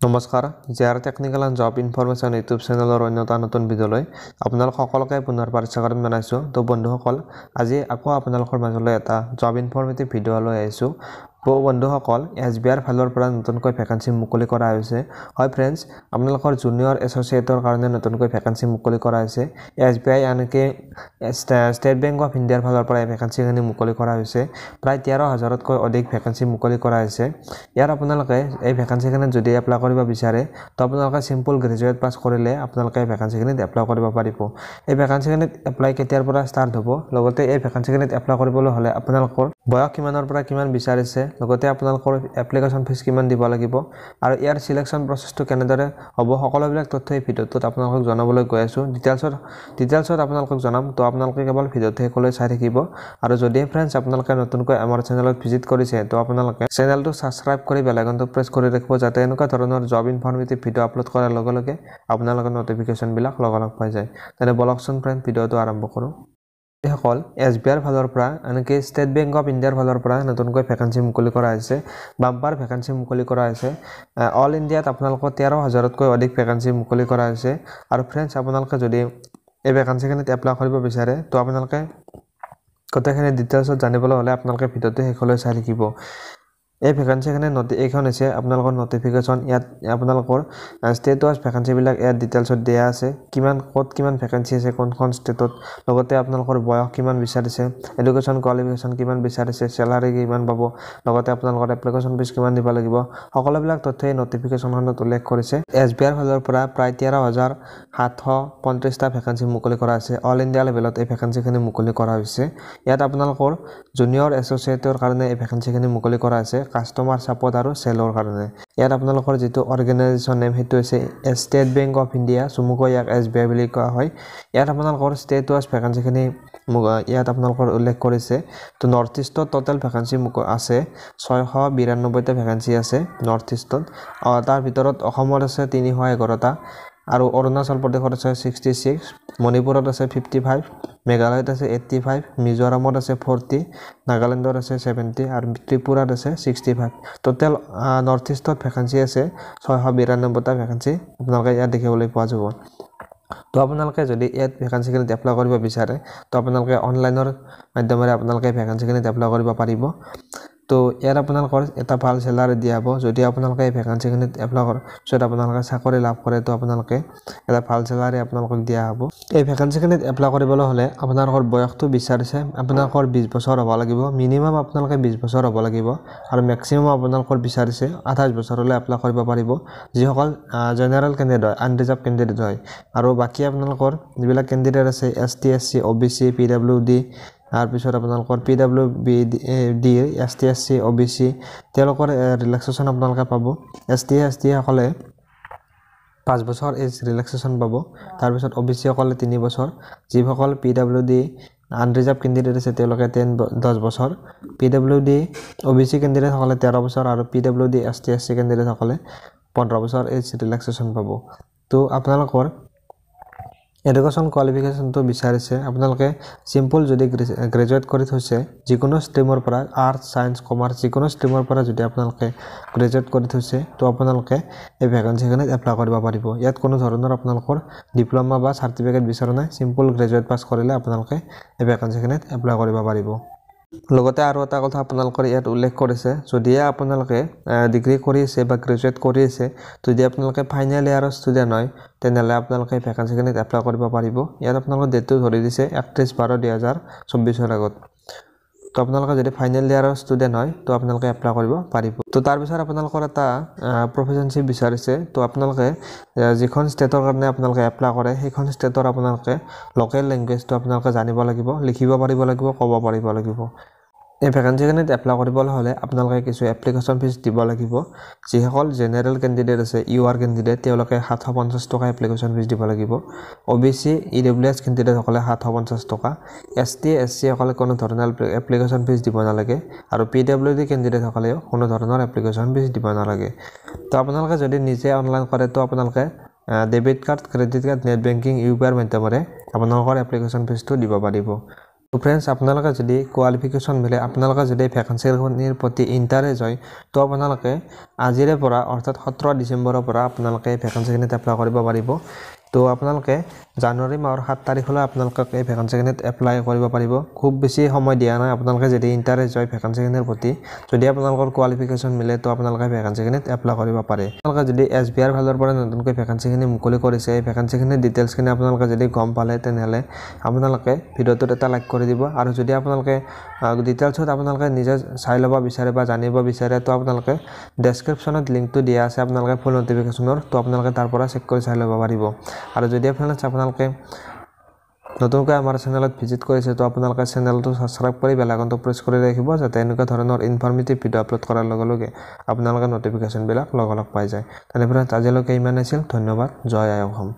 নমস্কাৰ JR technical and job information YouTube চেনেলৰ অন্য এটা নতুন ভিডিঅ'লৈ আপোনালোক সকলোকে পুনৰবাৰ স্বাগতম জনাইছোঁ। তো বন্ধুসকল, আজি আকৌ আপোনালোকৰ মাজলৈ এটা জব ইনফৰমেটিভ ভিডিঅ' লৈ আহিছোঁ। বন্ধুসকল, SBIৰ ফালৰ পৰা নতুনকৈ ভেকেঞ্চি মুকলি কৰা হৈছে। হয় ফ্ৰেণ্ডছ, আপোনালোকৰ জুনিয়ৰ এছ'চিয়েটৰ কাৰণে নতুনকৈ ভেকেঞ্চি মুকলি কৰা হৈছে। SBI আনকি ষ্টেট বেংক অফ ইণ্ডিয়াৰ ফালৰ পৰা এই ভেকেঞ্চিখিনি মুকলি কৰা হৈছে। প্ৰায় 13,000তকৈ অধিক ভেকেঞ্চি মুকলি কৰা হৈছে। ইয়াত আপোনালোকে এই ভেকেঞ্চিখিনিত যদি এপ্লাই কৰিব বিচাৰে তো আপোনালোকে চিম্পল গ্ৰেজুৱেট পাছ কৰিলে আপোনালোকে এই ভেকেঞ্চিখিনিত এপ্লাই কৰিব পাৰিব। এই ভেকেঞ্চিখিনিত এপ্লাই কেতিয়াৰ পৰা ষ্টাৰ্ট হ'ব, লগতে এই ভেকেঞ্চিখিনিত এপ্লাই কৰিবলৈ হ'লে আপোনালোকৰ বয়স কিমানৰ পৰা কিমান বিচাৰিছে, লগতে আপোনালোকৰ এপ্লিকেশ্যন ফিজ কিমান দিব লাগিব আৰু ইয়াৰ চিলেকশ্যন প্ৰচেছটো কেনেদৰে হ'ব, সকলোবিলাক তথ্য এই ভিডিঅ'টোত আপোনালোকক জনাবলৈ গৈ আছোঁ। ডিটেইলছত আপোনালোকক জনাম। তো আপোনালোকে কেৱল ভিডিঅ'টো শেষলৈ চাই থাকিব। আৰু যদি ফ্ৰেণ্ডছ আপোনালোকে নতুনকৈ আমাৰ চেনেলত ভিজিট কৰিছে তো আপোনালোকে চেনেলটো ছাবস্ক্ৰাইব কৰি বেল আইকনটো প্ৰেছ কৰি ৰাখিব, যাতে এনেকুৱা ধৰণৰ জব ইনফৰমেটিভ ভিডিঅ' আপলোড কৰাৰ লগে লগে আপোনালোকৰ নটিফিকেশ্যনবিলাক লগালগ পাই যায়। তেনে বলকচোন ফ্ৰেণ্ড, ভিডিঅ'টো আৰম্ভ কৰোঁ। সকল SBIৰ ফালৰ পৰা আনকি ষ্টেট বেংক অফ ইণ্ডিয়াৰ ফালৰ পৰা নতুনকৈ ভেকেঞ্চি মুকলি কৰা হৈছে। বাম্পাৰ ভেকেঞ্চি মুকলি কৰা হৈছে। অল ইণ্ডিয়াত আপোনালোকৰ 13,000তকৈ অধিক ভেকেঞ্চি মুকলি কৰা হৈছে। আৰু ফ্ৰেণ্ডছ, আপোনালোকে যদি এই ভেকেঞ্চিখিনিত এপ্লাই কৰিব বিচাৰে তো আপোনালোকে গোটেইখিনি ডিটেইলছত জানিবলৈ হ'লে আপোনালোকে ভিডিঅ'টো শেষলৈ চাই থাকিব। এই ভেকেঞ্চিখিনি এইখন হৈছে আপোনালোকৰ নটিফিকেশ্যন। ইয়াত আপোনালোকৰ ষ্টেট ৱাইজ ভেকেঞ্চিবিলাক ইয়াত ডিটেইলছত দিয়া আছে। ক'ত কিমান ভেকেঞ্চি আছে, কোনখন ষ্টেটত, লগতে আপোনালোকৰ বয়স কিমান বিচাৰিছে, এডুকেশ্যন কোৱালিফিকেশ্যন কিমান বিচাৰিছে, চেলাৰী কিমান পাব, লগতে আপোনালোকৰ এপ্লিকেশ্যন ফিজ কিমান দিব লাগিব, সকলোবিলাক তথ্য এই নটিফিকেশ্যনখনত উল্লেখ কৰিছে। SBIৰ ফালৰ পৰা প্ৰায় 13,735টা ভেকেঞ্চি মুকলি কৰা হৈছে। অল ইণ্ডিয়া লেভেলত এই ভেকেঞ্চিখিনি মুকলি কৰা হৈছে। ইয়াত আপোনালোকৰ জুনিয়ৰ এছ'চিয়েটৰ কাৰণে এই ভেকেঞ্চিখিনি মুকলি কৰা হৈছে, কাষ্টমাৰ ছাপৰ্ট আৰু চেলৰ কাৰণে। ইয়াত আপোনালোকৰ যিটো অৰ্গেনাইজেশ্যন নেম সেইটো হৈছে ষ্টেট বেংক অফ ইণ্ডিয়া, চমুকৈ ইয়াক SBI বুলি কোৱা হয়। ইয়াত আপোনালোকৰ ষ্টেট ৱাইজ ভেকেঞ্চিখিনি ইয়াত আপোনালোকৰ উল্লেখ কৰিছে। তো নৰ্থ ইষ্টত টোটেল ভেকেঞ্চি আছে 692টা ভেকেঞ্চি আছে নৰ্থ ইষ্টত। তাৰ ভিতৰত অসমত আছে 311টা, আৰু অৰুণাচল প্ৰদেশত আছে 66, মণিপুৰত আছে 55, মেঘালয়ত আছে 85, মিজোৰামত আছে 40, নাগালেণ্ডত আছে 70 আৰু ত্ৰিপুৰাত আছে 65। টোটেল নৰ্থ ইষ্টত ভেকেঞ্চি আছে 692টা ভেকেঞ্চি আপোনালোকে ইয়াত দেখিবলৈ পোৱা যাব। তো আপোনালোকে যদি ইয়াত ভেকেঞ্চিখিনিত এপ্লাই কৰিব বিচাৰে তো আপোনালোকে অনলাইনৰ মাধ্যমেৰে আপোনালোকে ভেকেঞ্চিখিনিত এপ্লাই কৰিব পাৰিব। তো ইয়াত আপোনালোকৰ এটা ভাল চেলাৰী দিয়া হ'ব। যদি আপোনালোকে এই ভেকেঞ্চিখিনিত এপ্লাই কৰাৰ পিছত আপোনালোকে চাকৰি লাভ কৰে তো আপোনালোকে এটা ভাল চেলাৰী আপোনালোকক দিয়া হ'ব। এই ভেকেঞ্চিখিনিত এপ্লাই কৰিবলৈ হ'লে আপোনালোকৰ বয়সটো বিচাৰিছে আপোনালোকৰ 20 বছৰ হ'ব লাগিব। মিনিমাম আপোনালোকে 20 বছৰ হ'ব লাগিব আৰু মেক্সিমাম আপোনালোকৰ বিচাৰিছে 28 বছৰলৈ এপ্লাই কৰিব পাৰিব, যিসকল জেনেৰেল কেণ্ডিডেট হয়, আনৰিজাৰ্ভ কেণ্ডিডেট হয়। আৰু বাকী আপোনালোকৰ যিবিলাক কেণ্ডিডেট আছে ST SC OBC PWD, তাৰপিছত আপোনালোকৰ PWD ST SC OBC তেওঁলোকৰ ৰিলেক্সেশ্যন আপোনালোকে পাব। ST ST সকলে 5 বছৰ এজ ৰিলেক্সেশ্যন পাব। তাৰপিছত OBC সকলে 3 বছৰ, যিসকল PWD আনৰিজাৰ্ভ কেণ্ডিডেট আছে তেওঁলোকে 10 বছৰ, PWD OBC কেণ্ডিডেট সকলে 13 বছৰ আৰু PWD ST SC কেণ্ডিডেট সকলে 15 বছৰ এজ ৰিলেক্সেশ্যন পাব। তো আপোনালোকৰ এডুকেশ্যন কোৱালিফিকেশ্যনটো বিচাৰিছে আপোনালোকে চিম্পল যদি গ্ৰেজুৱেট কৰি থৈছে, যিকোনো ষ্ট্ৰীমৰ পৰা আৰ্টছ ছায়েন্স কমাৰ্চ যিকোনো ষ্ট্ৰীমৰ পৰা যদি আপোনালোকে গ্ৰেজুৱেট কৰি থৈছে তো আপোনালোকে এই ভেকেঞ্চিখিনিত এপ্লাই কৰিব পাৰিব। ইয়াত কোনো ধৰণৰ আপোনালোকৰ ডিপ্ল'মা বা চাৰ্টিফিকেট বিচৰা নাই, চিম্পল গ্ৰেজুৱেট পাছ কৰিলে আপোনালোকে এই ভেকেঞ্চিখিনিত এপ্লাই কৰিব পাৰিব। লগতে আৰু এটা কথা আপোনালোকৰ ইয়াত উল্লেখ কৰিছে, যদিহে আপোনালোকে ডিগ্ৰী কৰি আছে বা গ্ৰেজুৱেট কৰি আছে, যদি আপোনালোকে ফাইনেল ইয়াৰৰ ষ্টুডেণ্ট হয় তেনেহ'লে আপোনালোকে ভেকেঞ্চিখিনিত এপ্লাই কৰিব পাৰিব। ইয়াত আপোনালোকৰ ডেটটো ধৰি দিছে 31/12/2024 আগত। তো আপোনালোকে যদি ফাইনেল ইয়াৰৰ ষ্টুডেণ্ট হয় তো আপোনালোকে এপ্লাই কৰিব পাৰিব। তো তাৰপিছত আপোনালোকৰ এটা প্ৰফিচিয়েঞ্চি বিচাৰিছে। তো আপোনালোকে যিখন ষ্টেটৰ কাৰণে আপোনালোকে এপ্লাই কৰে সেইখন ষ্টেটৰ আপোনালোকে লোকেল লেংগুৱেজটো আপোনালোকে জানিব লাগিব, লিখিব পাৰিব লাগিব, ক'ব পাৰিব লাগিব। এই ভেকেঞ্চিখিনিত এপ্লাই কৰিবলৈ হ'লে আপোনালোকে কিছু এপ্লিকেশ্যন ফিজ দিব লাগিব। যিসকল জেনেৰেল কেণ্ডিডেট আছে UR কেণ্ডিডেট তেওঁলোকে 750 টকা এপ্লিকেশ্যন ফিজ দিব লাগিব। OBC EWS কেণ্ডিডেটসকলে 750 টকা, ST SC সকলে কোনো ধৰণৰ এপ্লিকেশ্যন ফিজ দিব নালাগে আৰু PWD কেণ্ডিডেটসকলেও কোনো ধৰণৰ এপ্লিকেশ্যন ফিজ দিব নালাগে। তো আপোনালোকে যদি নিজে অনলাইন কৰে তো আপোনালোকে debit card, credit card, net banking, UPI মাধ্যমেৰে আপোনালোকৰ এপ্লিকেশ্যন ফিজটো দিব পাৰিব। ফ্ৰেণ্ডছ আপোনালোকে যদি কোৱালিফিকেশ্যন মিলে আপোনালোকে যদি ভেকেঞ্চিৰ প্ৰতি ইণ্টাৰেষ্ট হয় তো আপোনালোকে আজিৰে পৰা অৰ্থাৎ 17 ডিচেম্বৰৰ পৰা আপোনালোকে ভেকেঞ্চিখিনিত এপ্লাই কৰিব পাৰিব তো আপোনালোকে জানুৱাৰী মাহৰ 7 তাৰিখলৈ আপোনালোকে এই ভেকেঞ্চিখিনিত এপ্লাই কৰিব পাৰিব খুব বেছি সময় দিয়া নাই আপোনালোকে যদি ইণ্টাৰেষ্ট হয় ভেকেঞ্চিখিনিৰ প্ৰতি যদি আপোনালোকৰ কোৱালিফিকেশ্যন মিলে তো আপোনালোকে ভেকেঞ্চিখিনিত এপ্লাই কৰিব পাৰে আপোনালোকে যদি SBIৰ ফালৰ পৰা নতুনকৈ ভেকেঞ্চিখিনি মুকলি কৰিছে এই ভেকেঞ্চিখিনিৰ ডিটেইলছখিনি আপোনালোকে যদি গম পালে তেনেহ'লে আপোনালোকে ভিডিঅ'টোত এটা লাইক কৰি দিব আৰু যদি আপোনালোকে ডিটেইলছত আপোনালোকে নিজে চাই ল'ব বিচাৰে বা জানিব বিচাৰে তো আপোনালোকে ডেছক্ৰিপশ্যনত লিংকটো দিয়া আছে আপোনালোকে ফুল নটিফিকেশ্যনৰ তো আপোনালোকে তাৰ পৰা চেক কৰি চাই ল'ব পাৰিব আৰু যদি আপোনালোকে নতুনকৈ আমাৰ চেনেলত ভিজিট কৰিছে তো আপোনালোকে চেনেলটো সাবস্ক্ৰাইব কৰি বেল আইকনটো প্ৰেছ কৰি ৰাখিব যাতে এনেকুৱা ধৰণৰ ইনফৰ্মেটিভ ভিডিঅ' আপলোড কৰাৰ লগে লগে আপোনালোকে নটিফিকেশ্যনবিলাক লগ পাই যায় তেনে ফ্ৰেণ্ডছ আজিলৈকে ইমান আছিল ধন্যবাদ জয় আই অসম